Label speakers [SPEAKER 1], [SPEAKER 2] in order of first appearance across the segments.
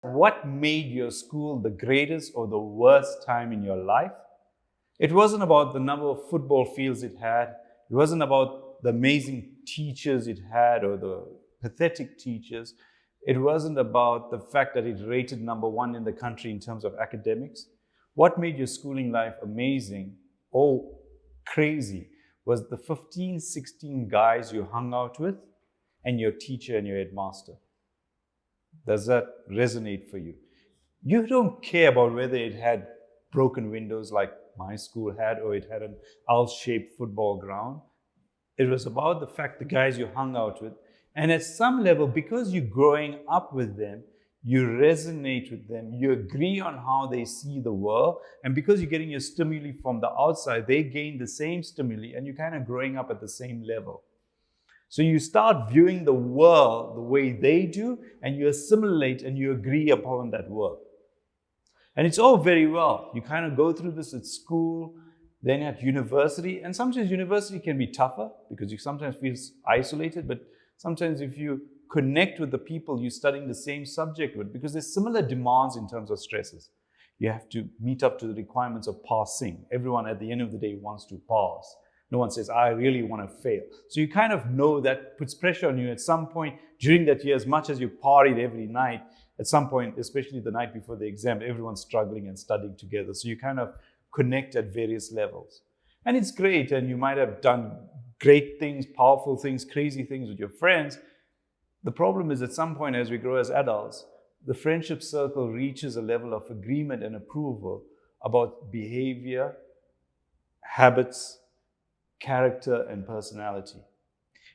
[SPEAKER 1] What made your school the greatest or the worst time in your life? It wasn't about the number of football fields it had. It wasn't about the amazing teachers it had or the pathetic teachers. It wasn't about the fact that it rated number one in the country in terms of academics. What made your schooling life amazing or crazy was the 15, 16 guys you hung out with and your teacher and your headmaster. Does that resonate for you? You don't care about whether it had broken windows like my school had or it had an L-shaped football ground. It was about the fact the guys you hung out with. And at some level, because you're growing up with them, you resonate with them, you agree on how they see the world, and because you're getting your stimuli from the outside, they gain the same stimuli, and you're kind of growing up at the same level. So you start viewing the world the way they do, and you assimilate and you agree upon that world. And it's all very well. You kind of go through this at school, then at university, and sometimes university can be tougher because you sometimes feel isolated, but sometimes if you connect with the people you're studying the same subject with, because there's similar demands in terms of stresses. You have to meet up to the requirements of passing. Everyone at the end of the day wants to pass. No one says, I really want to fail. So you kind of know that puts pressure on you at some point during that year. As much as you partied every night, at some point, especially the night before the exam, everyone's struggling and studying together. So you kind of connect at various levels. And it's great, and you might have done great things, powerful things, crazy things with your friends. The problem is at some point as we grow as adults, the friendship circle reaches a level of agreement and approval about behavior, habits, character, and personality.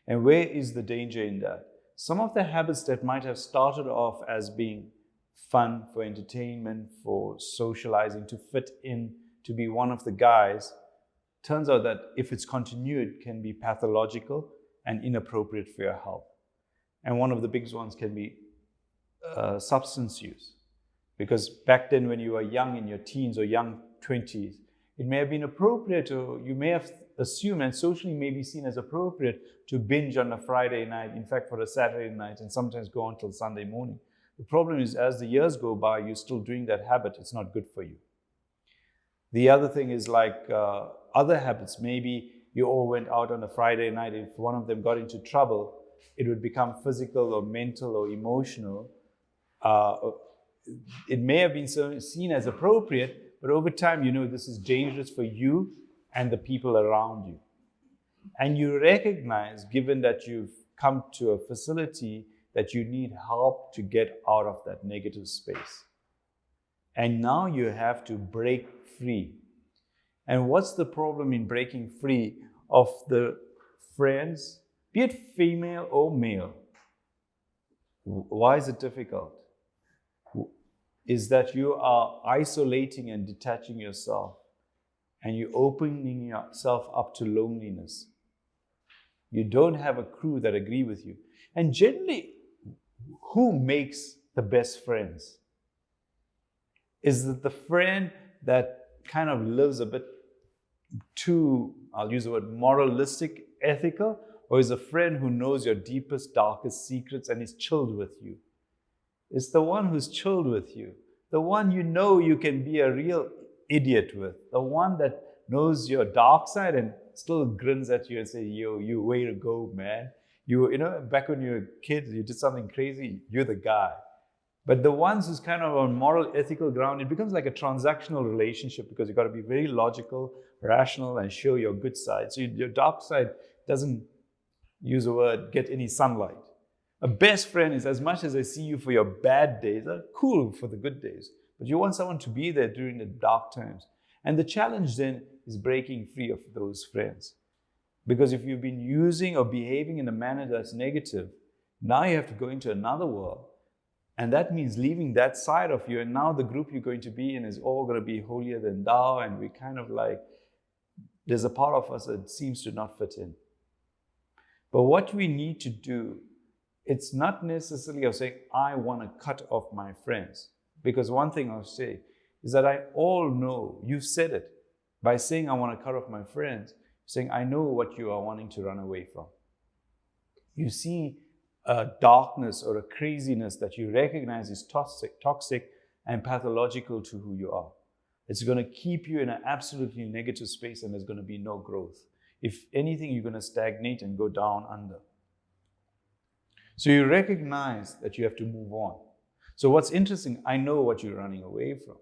[SPEAKER 1] And where is the danger in that? Some of the habits that might have started off as being fun, for entertainment, for socializing, to fit in, to be one of the guys, turns out that if it's continued, can be pathological and inappropriate for your health. And one of the biggest ones can be substance use. Because back then when you were young, in your teens or young 20s, it may have been appropriate, or you may have assumed and socially may be seen as appropriate to binge on a Friday night, in fact for a Saturday night, and sometimes go on till Sunday morning. The problem is as the years go by, you're still doing that habit. It's not good for you. The other thing is like other habits. Maybe you all went out on a Friday night. If one of them got into trouble, it would become physical or mental or emotional. It may have been seen as appropriate, but over time, you know this is dangerous for you and the people around you. And you recognize, given that you've come to a facility, that you need help to get out of that negative space. And now you have to break free. And what's the problem in breaking free of the friends, be it female or male? Why is it difficult? Is that you are isolating and detaching yourself, and you're opening yourself up to loneliness. You don't have a crew that agree with you. And generally, who makes the best friends? Is it the friend that kind of lives a bit too, I'll use the word moralistic, ethical, or is a friend who knows your deepest, darkest secrets and is chilled with you? It's the one who's chilled with you, the one you know you can be a real idiot with, the one that knows your dark side and still grins at you and says, yo, you way to go, man. You know, back when you were kids, you did something crazy, you're the guy. But the ones who's kind of on moral, ethical ground, it becomes like a transactional relationship because you've got to be very logical, rational, and show your good side. So your dark side doesn't, use a word, get any sunlight. A best friend is, as much as I see you for your bad days, they're cool for the good days. But you want someone to be there during the dark times. And the challenge then is breaking free of those friends. Because if you've been using or behaving in a manner that's negative, now you have to go into another world. And that means leaving that side of you. And now the group you're going to be in is all going to be holier than thou. And we kind of like, there's a part of us that seems to not fit in. But what we need to do, it's not necessarily of saying, I want to cut off my friends. Because one thing I'll say is that I all know, you've said it, by saying I want to cut off my friends, saying I know what you are wanting to run away from. You see a darkness or a craziness that you recognize is toxic and pathological to who you are. It's going to keep you in an absolutely negative space, and there's going to be no growth. If anything, you're going to stagnate and go down under. So you recognize that you have to move on. So what's interesting, I know what you're running away from.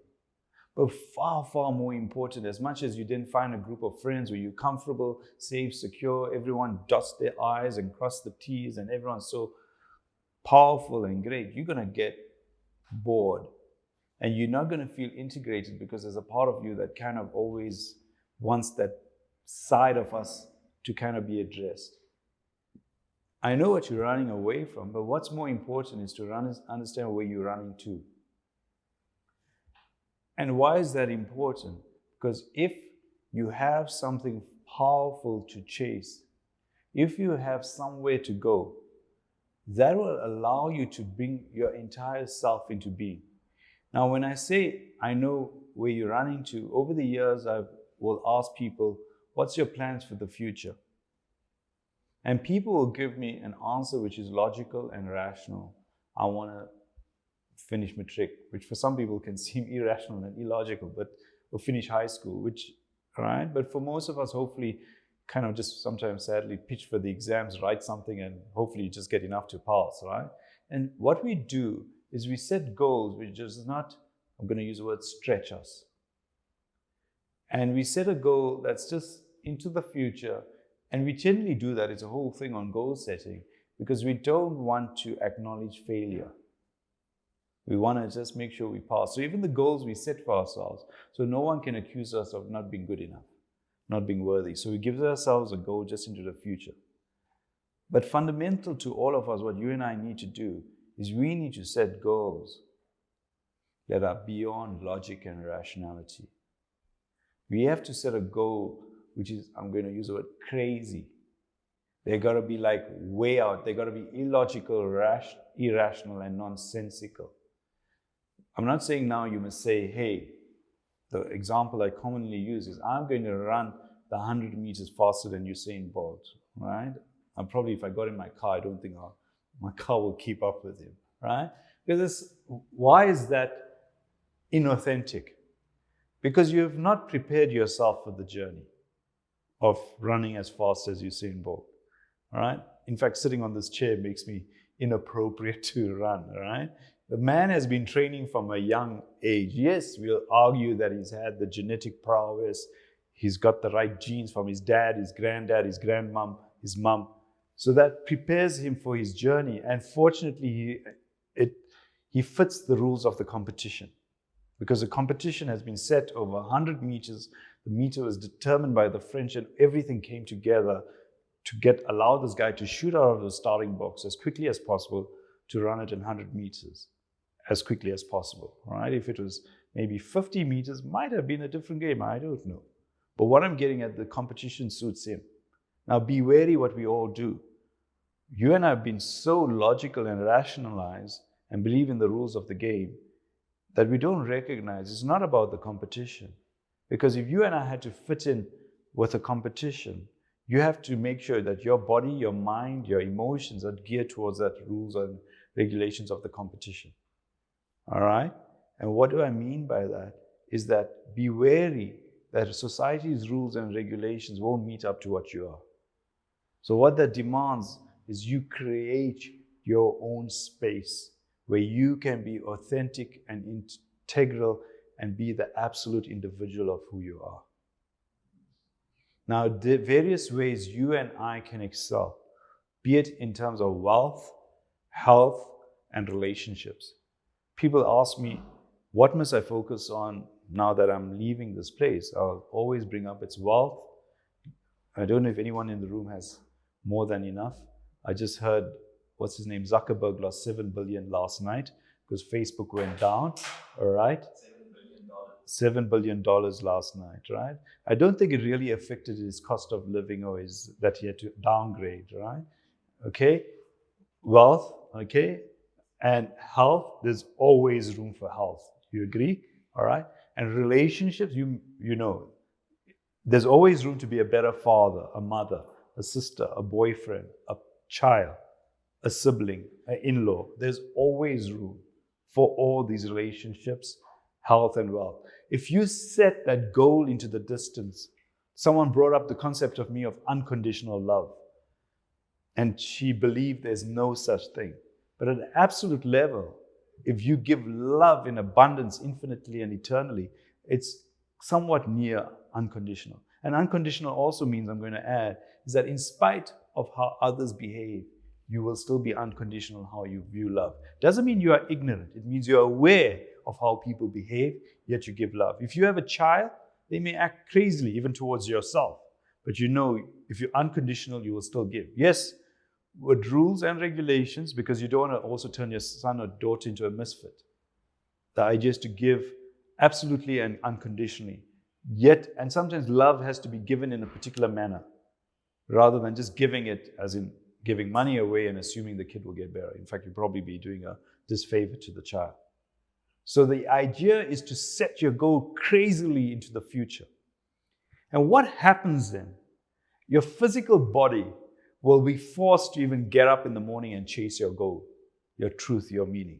[SPEAKER 1] But far, far more important, as much as you didn't find a group of friends where you're comfortable, safe, secure, everyone dots their I's and cross the T's, and everyone's so powerful and great, you're going to get bored. And you're not going to feel integrated, because there's a part of you that kind of always wants that side of us to kind of be addressed. I know what you're running away from, but what's more important is to understand where you're running to. And why is that important? Because if you have something powerful to chase, if you have somewhere to go, that will allow you to bring your entire self into being. Now, when I say I know where you're running to, over the years I will ask people, what's your plans for the future? And people will give me an answer which is logical and rational. I want to finish matric, which for some people can seem irrational and illogical, or finish high school, which, right? But for most of us, hopefully, kind of just sometimes sadly pitch for the exams, write something, and hopefully just get enough to pass, right? And what we do is we set goals which does not, I'm going to use the word, stretch us. And we set a goal that's just into the future. And we generally do that. It's a whole thing on goal setting, because we don't want to acknowledge failure. We want to just make sure we pass. So even the goals we set for ourselves, so no one can accuse us of not being good enough, not being worthy. So we give ourselves a goal just into the future. But fundamental to all of us, what you and I need to do is we need to set goals that are beyond logic and rationality. We have to set a goal which is, I'm going to use the word, crazy. They got to be like way out. They got to be illogical, irrational, and nonsensical. I'm not saying now you must say, hey, the example I commonly use is, I'm going to run the 100 meters faster than Usain Bolt, right? And probably if I got in my car, I don't think my car will keep up with him, right? Because why is that inauthentic? Because you have not prepared yourself for the journey of running as fast as Usain Bolt, all right? In fact, sitting on this chair makes me inappropriate to run, all right? The man has been training from a young age. Yes, we'll argue that he's had the genetic prowess. He's got the right genes from his dad, his granddad, his grandmom, his mom. So that prepares him for his journey. And fortunately, he fits the rules of the competition. Because the competition has been set over 100 meters. The meter was determined by the French, and everything came together to allow this guy to shoot out of the starting box as quickly as possible to run it in 100 meters as quickly as possible, right? If it was maybe 50 meters, might have been a different game, I don't know. But what I'm getting at, the competition suits him. Now be wary what we all do. You and I have been so logical and rationalized and believe in the rules of the game that we don't recognize it's not about the competition. Because if you and I had to fit in with a competition, you have to make sure that your body, your mind, your emotions are geared towards that rules and regulations of the competition. All right? And what do I mean by that? Is that be wary that society's rules and regulations won't meet up to what you are. So what that demands is you create your own space where you can be authentic and integral and be the absolute individual of who you are. Now, the various ways you and I can excel, be it in terms of wealth, health, and relationships. People ask me, what must I focus on now that I'm leaving this place? I'll always bring up its wealth. I don't know if anyone in the room has more than enough. I just heard, what's his name? Zuckerberg lost $7 billion last night because Facebook went down, all right? $7 billion last night, right? I don't think it really affected his cost of living or that he had to downgrade, right? Okay, wealth, okay, and health, there's always room for health. You agree? All right? And relationships, you know, there's always room to be a better father, a mother, a sister, a boyfriend, a child, a sibling, an in-law. There's always room for all these relationships, health and wealth. If you set that goal into the distance, someone brought up the concept of me of unconditional love. And she believed there's no such thing. But at an absolute level, if you give love in abundance, infinitely and eternally, it's somewhat near unconditional. And unconditional also means, I'm going to add, is that in spite of how others behave, you will still be unconditional how you view love. Doesn't mean you are ignorant. It means you're aware of how people behave, yet you give love. If you have a child, they may act crazily even towards yourself. But you know, if you're unconditional, you will still give. Yes, with rules and regulations, because you don't want to also turn your son or daughter into a misfit. The idea is to give absolutely and unconditionally. Yet, and sometimes love has to be given in a particular manner, rather than just giving it as in giving money away and assuming the kid will get better. In fact, you'd probably be doing a disfavor to the child. So the idea is to set your goal crazily into the future. And what happens then? Your physical body will be forced to even get up in the morning and chase your goal, your truth, your meaning.